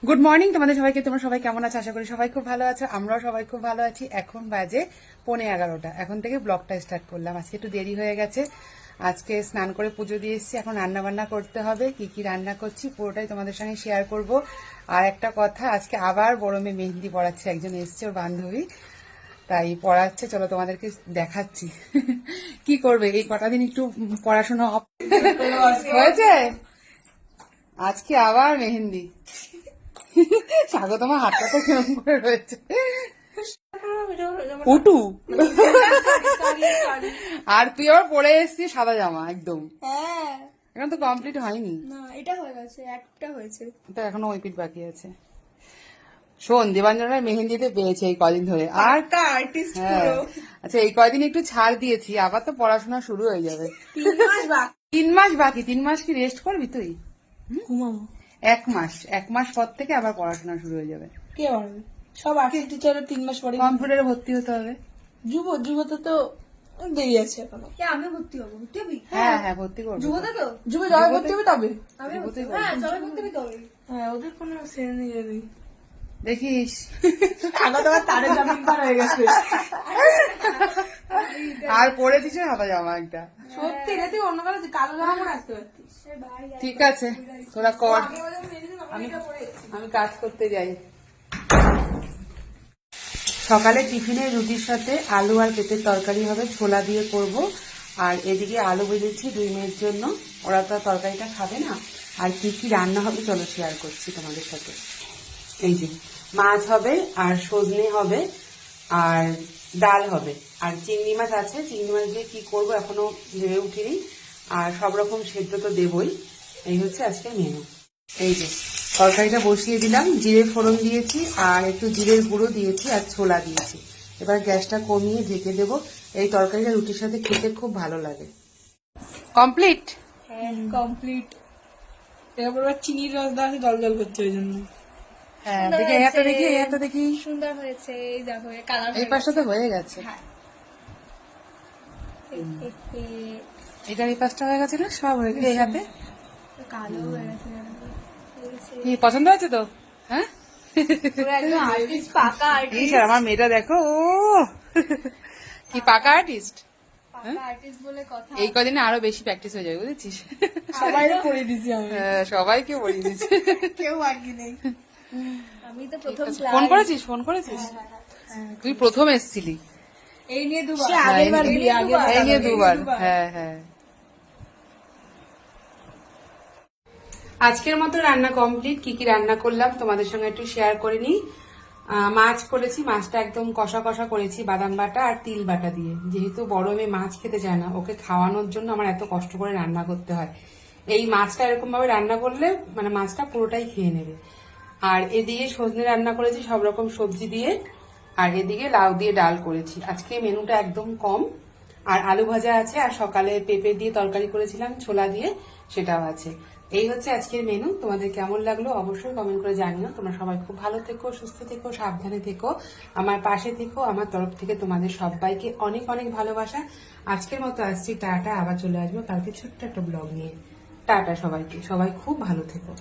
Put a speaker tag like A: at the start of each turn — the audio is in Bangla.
A: গুড মর্নিং তোমাদের সবাইকে। তোমরা সবাই কেমন আছো? আশা করি সবাই খুব ভালো আছো। আমরাও সবাই খুব ভালো আছি। এখন বাজে 11:15। এখন থেকে ব্লগটা স্টার্ট করলাম। আজকে একটু দেরি হয়ে গেছে। আজকে স্নান করে পুজো দিয়ে এসেছি। এখন রান্না বান্না করতে হবে। কি কি রান্না করছি পুরোটাই তোমাদের সঙ্গে শেয়ার করব। আর একটা কথা, আজকে আবার বড় মেয়ে মেহেন্দি পড়াচ্ছে। একজন এসছে, ওর বান্ধবী, তাই পড়াচ্ছে। চলো তোমাদেরকে দেখাচ্ছি। কি করবে এই কটা দিন, একটু পড়াশোনা হয়েছে। আজকে আবার মেহেন্দি। স্বাগতমা হাতটা তো কেমন করে রয়েছে। উটু। আর তুই আবার পরে এসেছিস সাদা জামা একদম।
B: হ্যাঁ,
A: এখন তো কমপ্লিট হয়নি।
B: না এটা হয়ে গেছে, একটা হয়েছে।
A: তো এখনো ওই পিঠ বাকি আছে। শোন, দেবাঞ্জনার মেহেন্দিতে পেয়েছে এই কদিন ধরে। আর
B: আর্টিস্ট
A: হ্যাঁ, আচ্ছা এই কয়দিন একটু ছাড় দিয়েছি, আবার তো পড়াশোনা শুরু হয়ে যাবে।
B: 3 মাস বাকি।
A: 3 মাস বাকি। 3 মাস কি রেস্ট করবি তুই?
B: ঘুমাবো।
A: 1 মাস পর থেকে আবার পড়াশোনা শুরু হয়ে যাবে।
B: কে পারবে? সব আর্টিস্ট টিচারের 3 মাস পরে।
A: কম্পিউটারে ভর্তি হতে হবে।
B: যুবতে তো দেরি আছে এখনো। আমি ভর্তি হবো, ভর্তি হবি?
A: হ্যাঁ হ্যাঁ, ভর্তি করবো।
B: যুবতে তো যুবে জয় ভর্তি হবে তবে। আমি
A: যুবতেই করবো।
B: হ্যাঁ, জয় ভর্তি হবে তবে। হ্যাঁ, ওদের কোনো সেন নেই।
A: দেখিস
B: আগত আবার তারে জামিন পার হয়ে গেছে।
A: আর পরে দিছে সাদা জামা একটা।
B: সত্যি রে, তুই অন্য কালো জামা পরে আসতে পারতিস।
A: ঠিক আছে, তোরা কর, আমি কাজ করতে যাই। সকালে টিফিনে রুটির সাথে আলু আর পেঁপের তরকারি হবে, ছোলা দিয়ে করব। আর এদিকে আলু ভেজেছি 2 মেয়ের জন্য, ওরা তো তরকারিটা খাবে না। আর কি কি রান্না হবে চলো শেয়ার করছি তোমাদের সাথে। এই যে মাছ হবে, আর সজনে হবে, আর ডাল হবে, আর চিংড়ি মাছ আছে। চিংড়ি মাছ দিয়ে কি করবো এখনো ভেবে উঠিনি। আর সব রকম সেদ্ধ তো দেবই। এই হচ্ছে আজকের মেনু। এই যে তরকারিটা বসিয়ে দিলাম, জিরে ফোড়ন দিয়েছি, আর একটু জিরের গুঁড়ো দিয়েছি, আর ছোলা দিয়েছি। এবার গ্যাসটা কমিয়ে ঢেকে দেবো। এই তরকারিটা রুটির সাথে খেতে খুব ভালো লাগে। কমপ্লিট।
B: হ্যাঁ, কমপ্লিট। এরপর চিনির রস দেওয়া জল জল করছে ওই জন্য।
A: হ্যাঁ, দেখি এই হাতটা দেখি, এই হাতটা দেখি।
B: সুন্দর হয়েছে, এই দেখো কালার।
A: এই পাশটা তো হয়ে গেছে। এটার এই পাশটা হয়ে গেছে না? সব হয়ে গেছে। এই হাতে
B: কালো হয়ে গেছে।
A: কি পছন্দ হয়েছে তো? হ্যাঁ,
B: একদম আর্টিস্ট, পাকা
A: এই
B: আর্টিস্ট।
A: স্যার, আমার মেয়েটা দেখো, ও কি পাকা আর্টিস্ট।
B: পাকা আর্টিস্ট বলে কথা।
A: এই কদিনে আরো বেশি প্র্যাকটিস হয়ে যাবে, বুঝেছিস?
B: সবাই করে দিছি আমি।
A: হ্যাঁ, সবাইকে বলিয়ে দিচ্ছে।
B: কেউ বাকি নেই। আমি তো প্রথম
A: ফোন করেছিস? ফোন করেছিস? তুই প্রথম এসেছিলি।
B: এই নিয়ে দুবার।
A: এই নিয়ে দুবার। হ্যাঁ হ্যাঁ। আজকের মতো রান্না কমপ্লিট। কি কি রান্না করলাম তোমাদের সঙ্গে একটু শেয়ার করে নিই। মাছ করেছি, মাছটা একদম কষা কষা করেছি বাদাম বাটা আর তিল বাটা দিয়ে। যেহেতু বড় মেয়ে মাছ খেতে চায় না, ওকে খাওয়ানোর জন্য আমার এত কষ্ট করে রান্না করতে হয়। এই মাছটা এরকম ভাবে রান্না করলে মানে মাছটা পুরোটাই খেয়ে নেবে। আর এদিকে সজনে রান্না করেছি সব রকম সবজি দিয়ে, আর এদিকে লাউ দিয়ে ডাল করেছি। আজকে মেনুটা একদম কম। আর আলু ভাজা আছে, আর সকালে পেঁপে দিয়ে তরকারি করেছিলাম ছোলা দিয়ে, সেটাও আছে। এই হচ্ছে আজকের মেনু। তোমাদের কেমন লাগলো অবশ্যই কমেন্ট করে জানিও। তোমরা সবাই খুব ভালো থেকো, সুস্থ থেকো, সাবধানে থেকো, আমার পাশে থেকো। আমার তরফ থেকে তোমাদের সবাইকে অনেক অনেক ভালোবাসা। আজকের মতো আসছি, টাটা। আবার চলে আসবো কালকে ছোট্ট একটা ব্লগ নিয়ে। টাটা সবাইকে, সবাই খুব ভালো থেকো।